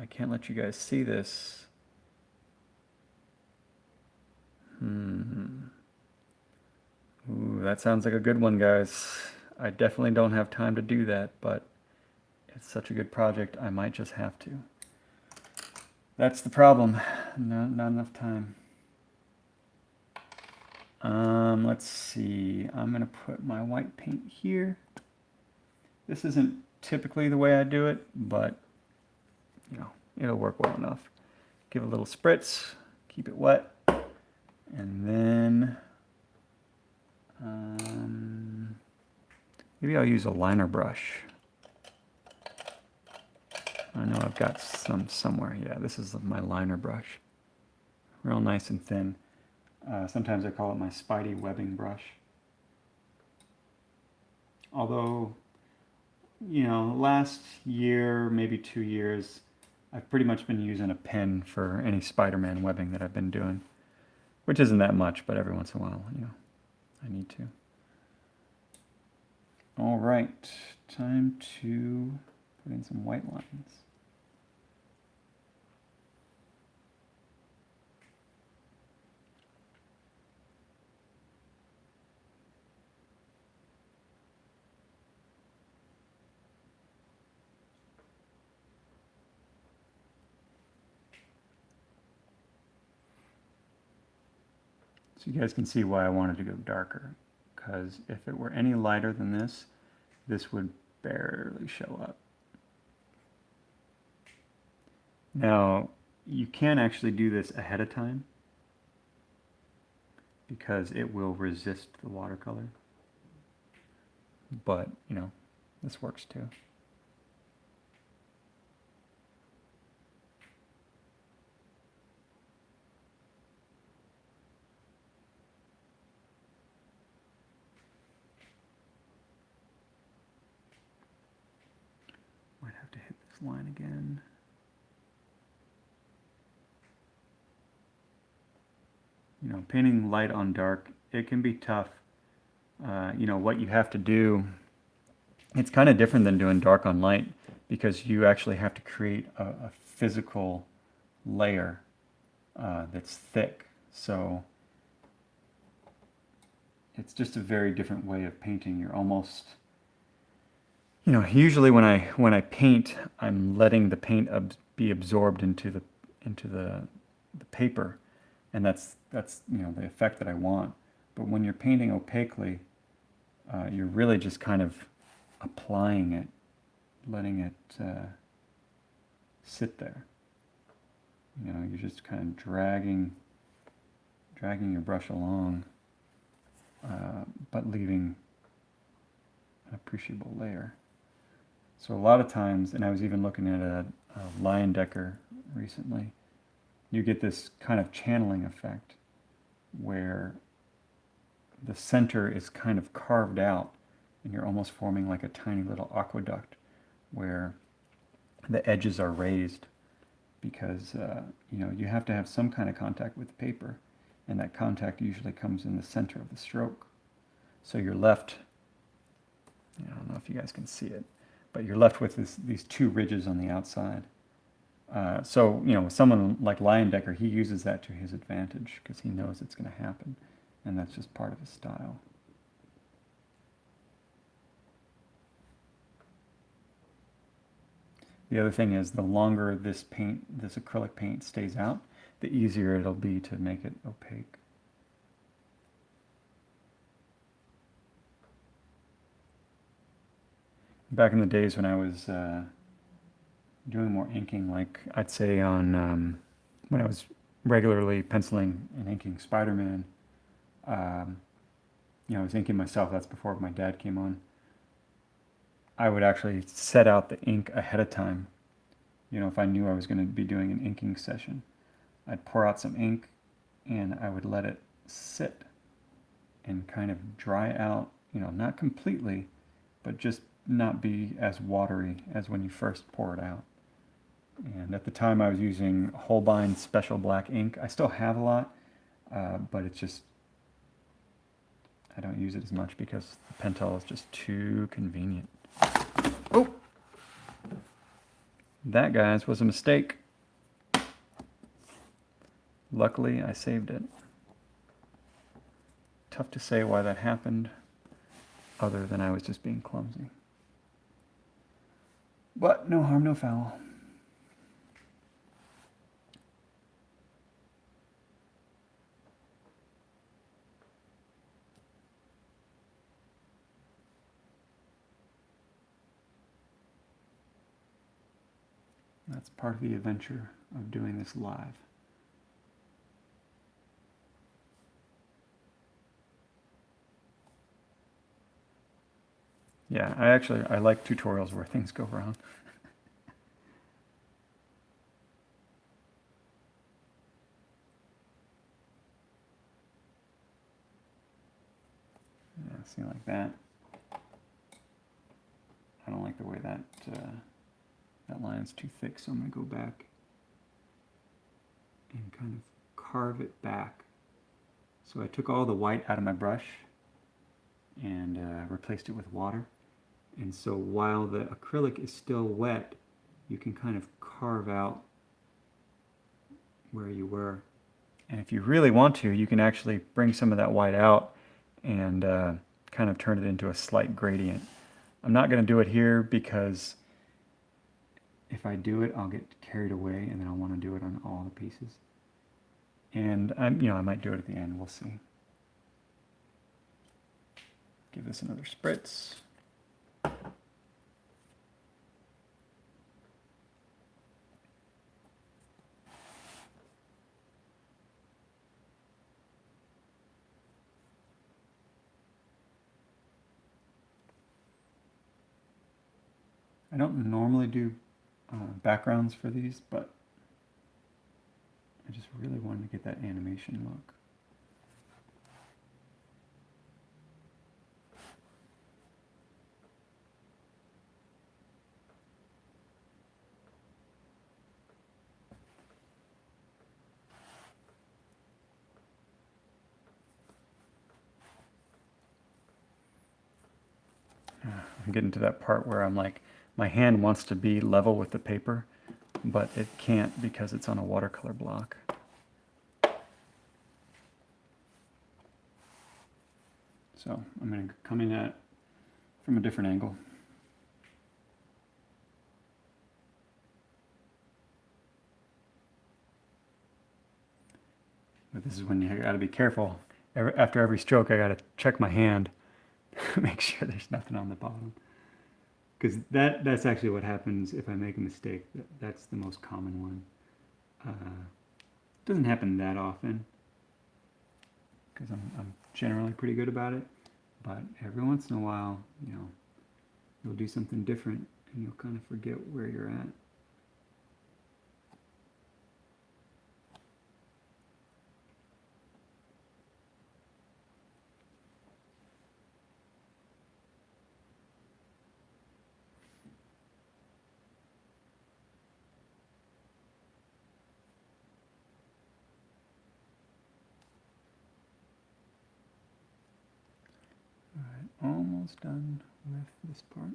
I can't let you guys see this. Ooh, that sounds like a good one, guys. I definitely don't have time to do that, but it's such a good project, I might just have to. That's the problem. Not enough time. Let's see. I'm going to put my white paint here. This isn't typically the way I do it, but you know, it'll work well enough. Give it a little spritz, keep it wet, and then maybe I'll use a liner brush. I know I've got some somewhere. Yeah, this is my liner brush. Real nice and thin. Sometimes I call it my Spidey webbing brush. Although, you know, last year, maybe 2 years, I've pretty much been using a pen for any Spider-Man webbing that I've been doing. Which isn't that much, but every once in a while, you know, I need to. All right, time to put in some white lines. So you guys can see why I wanted to go darker, because if it were any lighter than this, this would barely show up. Now, you can actually do this ahead of time, because it will resist the watercolor. But, you know, this works too. Might have to hit this line again. You know, painting light on dark, it can be tough. You know, what you have to do, it's kind of different than doing dark on light, because you actually have to create a physical layer that's thick. So it's just a very different way of painting. You're almost, you know, usually when I paint, I'm letting the paint be absorbed into the paper, and that's you know, the effect that I want. But when you're painting opaquely, you're really just kind of applying it, letting it sit there. You know, you're just kind of dragging your brush along, but leaving an appreciable layer. So a lot of times, and I was even looking at a Leyendecker recently, you get this kind of channeling effect where the center is kind of carved out, and you're almost forming like a tiny little aqueduct where the edges are raised, because you know, you have to have some kind of contact with the paper, and that contact usually comes in the center of the stroke. So you're left, I don't know if you guys can see it, but you're left with these two ridges on the outside. So, you know, someone like Leyendecker, he uses that to his advantage because he knows it's going to happen, and that's just part of his style. The other thing is, the longer this acrylic paint stays out, the easier it'll be to make it opaque. Back in the days when I was doing more inking, like I'd say on when I was regularly penciling and inking Spider-Man, you know, I was inking myself. That's before my dad came on. I would actually set out the ink ahead of time. You know, if I knew I was going to be doing an inking session, I'd pour out some ink and I would let it sit and kind of dry out, you know, not completely, but just not be as watery as when you first pour it out. And at the time I was using Holbein Special Black ink. I still have a lot, but it's just, I don't use it as much because the Pentel is just too convenient. Oh! That, guys, was a mistake. Luckily, I saved it. Tough to say why that happened. other than I was just being clumsy. But no harm, no foul. That's part of the adventure of doing this live. Yeah, I like tutorials where things go wrong. Yeah, see like that. I don't like the way that that line's too thick, so I'm going to go back and kind of carve it back. So I took all the white out of my brush and replaced it with water. And so while the acrylic is still wet, you can kind of carve out where you were. And if you really want to, you can actually bring some of that white out and kind of turn it into a slight gradient. I'm not going to do it here because if I do it, I'll get carried away and then I'll want to do it on all the pieces. And I might do it at the end. We'll see. Give this another spritz. I don't normally do backgrounds for these, but I just really wanted to get that animation look. I'm getting to that part where I'm like, my hand wants to be level with the paper, but it can't because it's on a watercolor block. So I'm going to come in at from a different angle. But this is when you got to be careful. After every stroke, I got to check my hand, make sure there's nothing on the bottom. Because that's actually what happens if I make a mistake. That's the most common one. Doesn't happen that often, because I'm generally pretty good about it. But every once in a while, you'll do something different, and you'll kind of forget where you're at. Almost done with this part.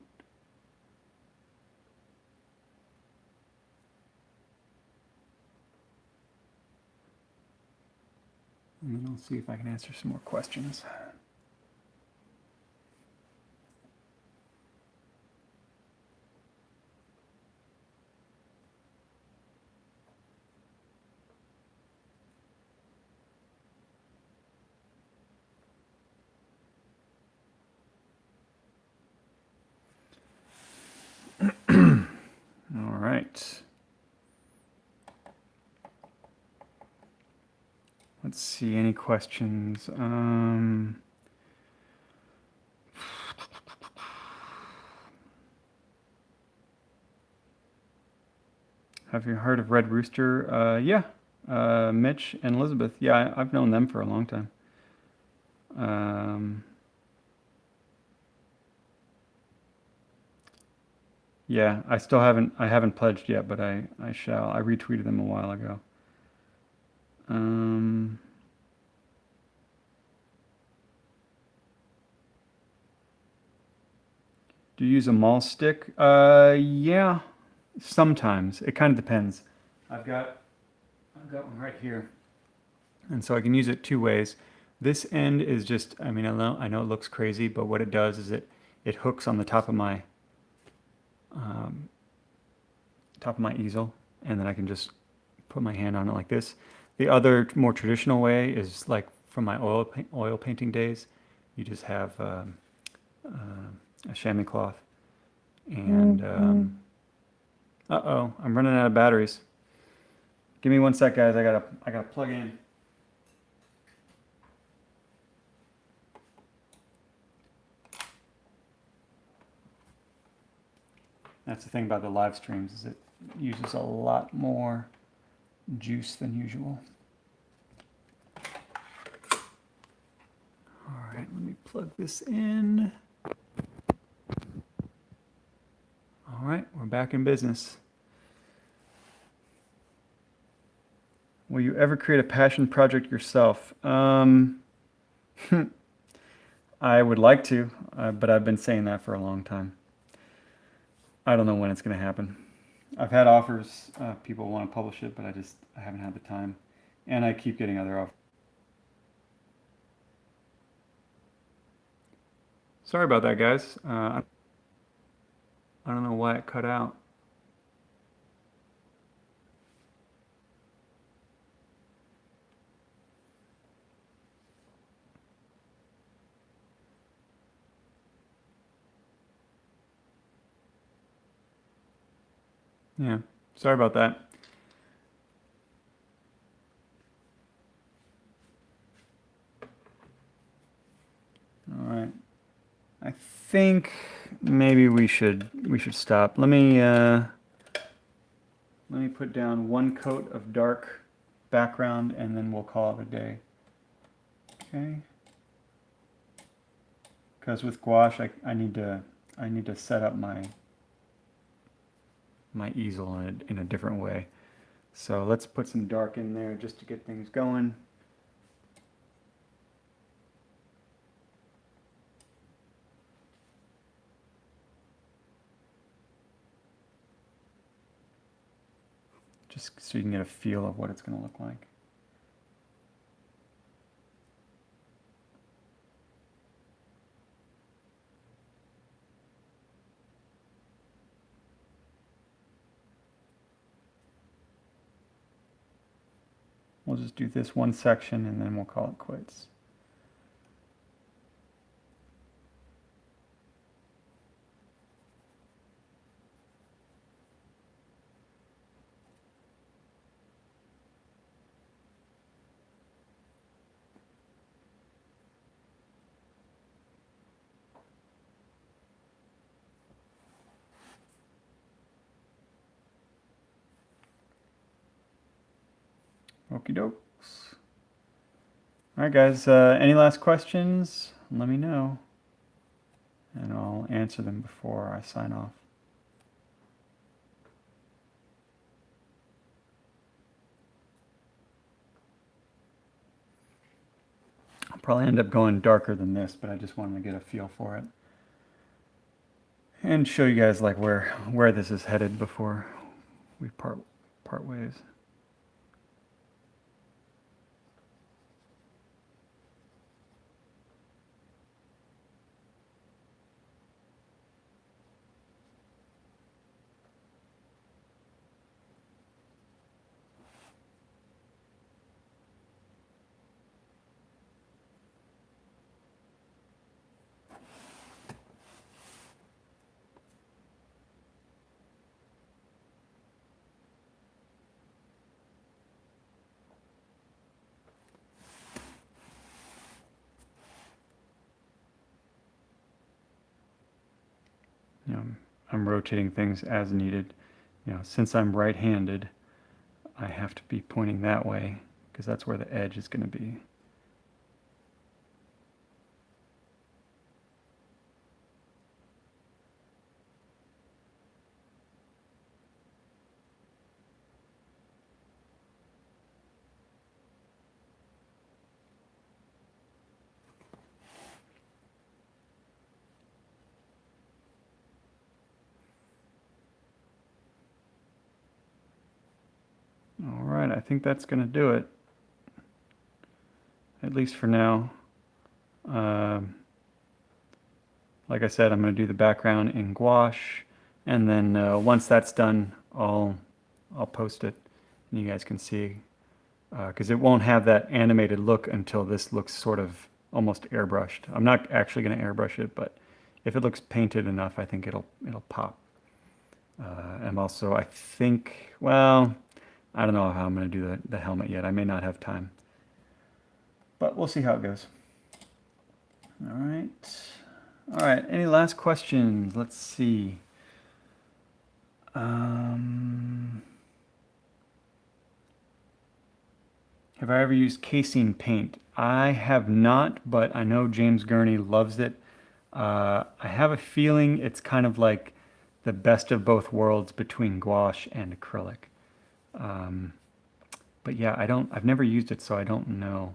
And then I'll see if I can answer some more questions. All right. Let's see, any questions? Have you heard of Red Rooster? Yeah, Mitch and Elizabeth. Yeah, I've known them for a long time. Yeah, I haven't pledged yet, but I shall. I retweeted them a while ago. Do you use a maul stick? Yeah, sometimes. It kind of depends. I've got one right here, and so I can use it two ways. This end is just, I mean, I know it looks crazy, but what it does is it hooks on the um, top of my easel, and then I can just put my hand on it like this. The other more traditional way is like from my oil painting days. You just have a chamois cloth, and uh-oh, I'm running out of batteries. Give me one sec, guys. I gotta plug in. That's the thing about the live streams, is it uses a lot more juice than usual. All right, let me plug this in. All right, we're back in business. Will you ever create a passion project yourself? I would like to, but I've been saying that for a long time. I don't know when it's going to happen. I've had offers, people want to publish it, but I haven't had the time. And I keep getting other offers. Sorry about that, guys. I don't know why it cut out. Yeah, sorry about that. All right. I think maybe we should stop. Let me put down one coat of dark background, and then we'll call it a day. Okay. Because with gouache, I need to set up my easel in a different way. So let's put some dark in there just to get things going. Just so you can get a feel of what it's going to look like. We'll just do this one section and then we'll call it quits. Okie dokes. All right, guys, any last questions? Let me know, and I'll answer them before I sign off. I'll probably end up going darker than this, but I just wanted to get a feel for it and show you guys like where this is headed before we part ways. You know, I'm rotating things as needed. You know, since I'm right-handed, I have to be pointing that way because that's where the edge is going to be. All right, I think that's going to do it. at least for now. Like I said, I'm going to do the background in gouache, and then once that's done, I'll post it, and you guys can see, because it won't have that animated look until this looks sort of almost airbrushed. I'm not actually going to airbrush it, but if it looks painted enough, I think it'll pop. And also, I think, well, I don't know how I'm going to do the helmet yet. I may not have time, but we'll see how it goes. All right. All right. Any last questions? Let's see. Have I ever used casein paint? I have not, but I know James Gurney loves it. I have a feeling it's kind of like the best of both worlds between gouache and acrylic. But yeah, I've never used it, so I don't know.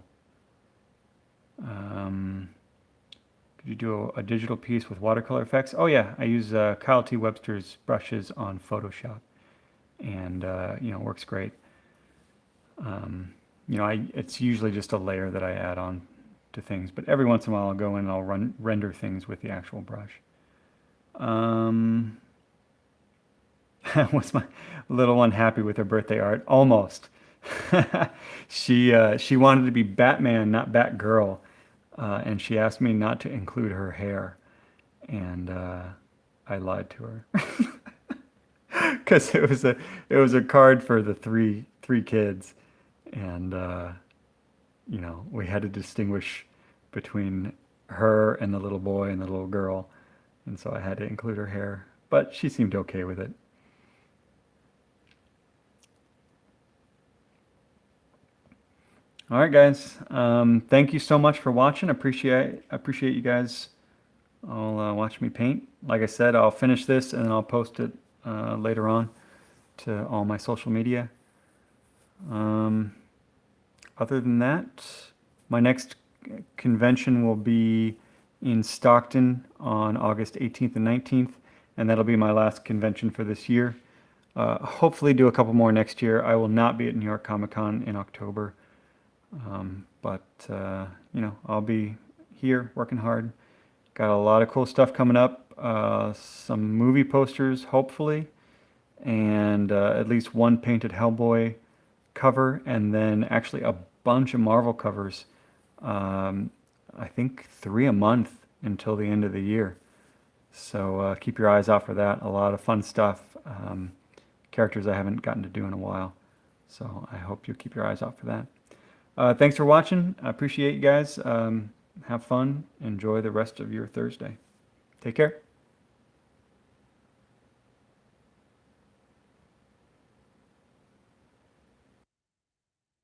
Could you do a digital piece with watercolor effects? Oh yeah, I use Kyle T. Webster's brushes on Photoshop, and works great. It's usually just a layer that I add on to things, but every once in a while I'll go in and I'll render things with the actual brush. Was my little one happy with her birthday art? Almost. She wanted to be Batman, not Batgirl, and she asked me not to include her hair, and I lied to her because it was a card for the three kids, and we had to distinguish between her and the little boy and the little girl, and so I had to include her hair, but she seemed okay with it. All right, guys. Thank you so much for watching. Appreciate you guys all watching me paint. Like I said, I'll finish this and then I'll post it later on to all my social media. Other than that, my next convention will be in Stockton on August 18th and 19th, and that'll be my last convention for this year. Hopefully do a couple more next year. I will not be at New York Comic Con in October. But I'll be here working hard. Got a lot of cool stuff coming up. Some movie posters, hopefully, and at least one painted Hellboy cover, and then actually a bunch of Marvel covers. I think 3 a month until the end of the year. So keep your eyes out for that. A lot of fun stuff. Characters I haven't gotten to do in a while. So I hope you'll keep your eyes out for that. Thanks for watching. I appreciate you guys. Have fun. Enjoy the rest of your Thursday. Take care.